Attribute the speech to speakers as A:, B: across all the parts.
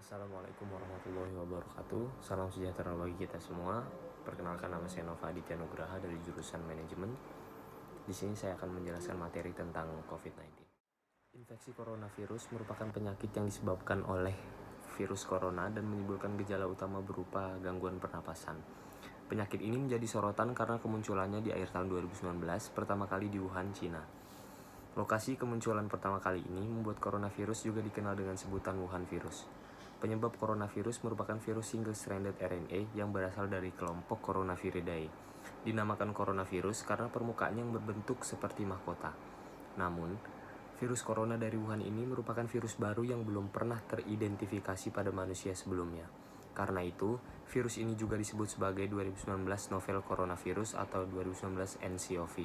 A: Assalamualaikum warahmatullahi wabarakatuh. Salam sejahtera bagi kita semua. Perkenalkan, nama saya Nova Aditya Nugraha dari jurusan manajemen. Di sini saya akan menjelaskan materi tentang COVID-19. Infeksi coronavirus merupakan penyakit yang disebabkan oleh virus corona dan menimbulkan gejala utama berupa gangguan pernapasan. Penyakit ini menjadi sorotan karena kemunculannya di akhir tahun 2019 pertama kali di Wuhan, Cina. Lokasi kemunculan pertama kali ini membuat coronavirus juga dikenal dengan sebutan Wuhan virus. Penyebab coronavirus merupakan virus single-stranded RNA yang berasal dari kelompok Coronaviridae. Dinamakan coronavirus karena permukaannya yang berbentuk seperti mahkota. Namun, virus corona dari Wuhan ini merupakan virus baru yang belum pernah teridentifikasi pada manusia sebelumnya. Karena itu, virus ini juga disebut sebagai 2019 novel coronavirus atau 2019 nCoV.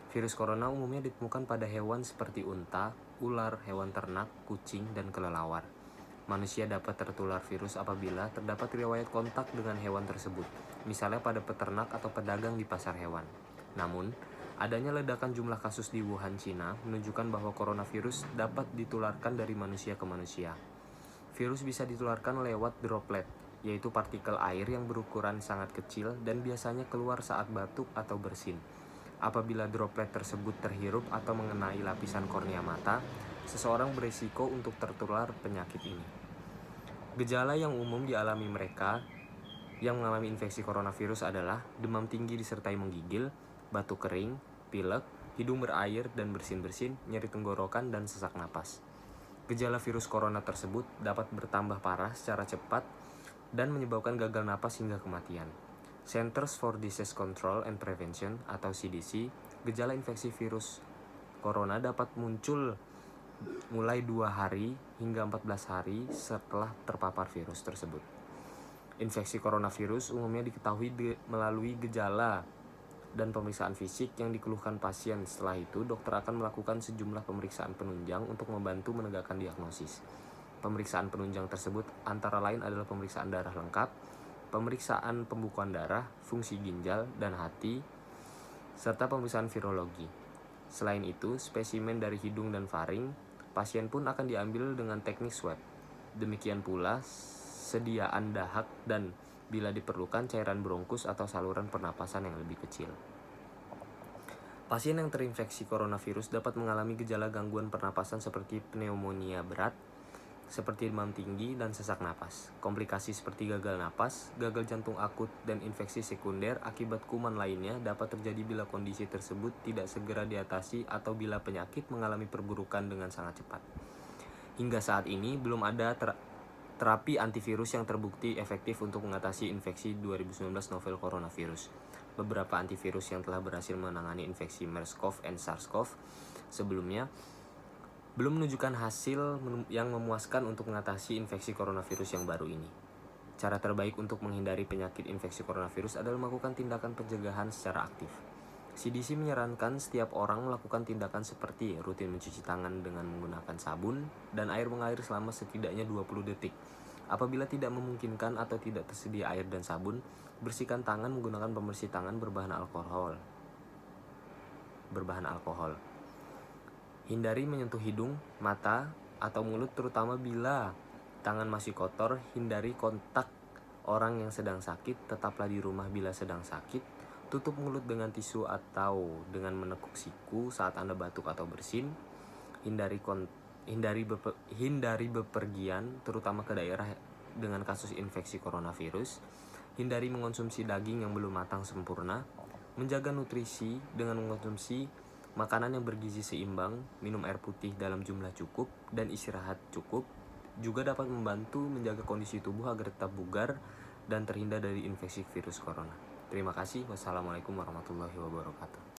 A: Virus corona umumnya ditemukan pada hewan seperti unta, ular, hewan ternak, kucing, dan kelelawar. Manusia dapat tertular virus apabila terdapat riwayat kontak dengan hewan tersebut, misalnya pada peternak atau pedagang di pasar hewan. Namun, adanya ledakan jumlah kasus di Wuhan, Cina, menunjukkan bahwa coronavirus dapat ditularkan dari manusia ke manusia. Virus bisa ditularkan lewat droplet, yaitu partikel air yang berukuran sangat kecil dan biasanya keluar saat batuk atau bersin. Apabila droplet tersebut terhirup atau mengenai lapisan kornea mata, seseorang berisiko untuk tertular penyakit ini. Gejala yang umum dialami mereka yang mengalami infeksi coronavirus adalah demam tinggi disertai menggigil, batuk kering, pilek, hidung berair dan bersin-bersin, nyeri tenggorokan, dan sesak napas. Gejala virus corona tersebut dapat bertambah parah secara cepat dan menyebabkan gagal napas hingga kematian. Centers for Disease Control and Prevention atau CDC, gejala infeksi virus corona dapat muncul mulai 2 hari hingga 14 hari setelah terpapar virus tersebut. Infeksi coronavirus umumnya diketahui melalui gejala dan pemeriksaan fisik yang dikeluhkan pasien. Setelah itu, dokter akan melakukan sejumlah pemeriksaan penunjang untuk membantu menegakkan diagnosis. Pemeriksaan penunjang tersebut antara lain adalah pemeriksaan darah lengkap, pemeriksaan pembukuan darah, fungsi ginjal dan hati, serta pemeriksaan virologi. Selain itu, spesimen dari hidung dan faring pasien pun akan diambil dengan teknik swab. Demikian pula sediaan dahak dan bila diperlukan cairan bronkus atau saluran pernapasan yang lebih kecil. Pasien yang terinfeksi coronavirus dapat mengalami gejala gangguan pernapasan seperti pneumonia berat, seperti demam tinggi dan sesak napas. Komplikasi seperti gagal napas, gagal jantung akut, dan infeksi sekunder akibat kuman lainnya dapat terjadi bila kondisi tersebut tidak segera diatasi atau bila penyakit mengalami perburukan dengan sangat cepat. Hingga saat ini belum ada terapi antivirus yang terbukti efektif untuk mengatasi infeksi 2019 novel coronavirus. Beberapa antivirus yang telah berhasil menangani infeksi MERS-CoV dan SARS-CoV sebelumnya belum menunjukkan hasil yang memuaskan untuk mengatasi infeksi coronavirus yang baru ini. Cara terbaik untuk menghindari penyakit infeksi coronavirus adalah melakukan tindakan pencegahan secara aktif. CDC menyarankan setiap orang melakukan tindakan seperti rutin mencuci tangan dengan menggunakan sabun dan air mengalir selama setidaknya 20 detik. Apabila tidak memungkinkan atau tidak tersedia air dan sabun, bersihkan tangan menggunakan pembersih tangan berbahan alkohol. Hindari menyentuh hidung, mata, atau mulut terutama bila tangan masih kotor. Hindari kontak orang yang sedang sakit, tetaplah di rumah bila sedang sakit. Tutup mulut dengan tisu atau dengan menekuk siku saat Anda batuk atau bersin. Hindari bepergian, terutama ke daerah dengan kasus infeksi coronavirus. Hindari mengonsumsi daging yang belum matang sempurna. Menjaga nutrisi dengan mengonsumsi makanan yang bergizi seimbang, minum air putih dalam jumlah cukup, dan istirahat cukup juga dapat membantu menjaga kondisi tubuh agar tetap bugar dan terhindar dari infeksi virus corona. Terima kasih. Wassalamualaikum warahmatullahi wabarakatuh.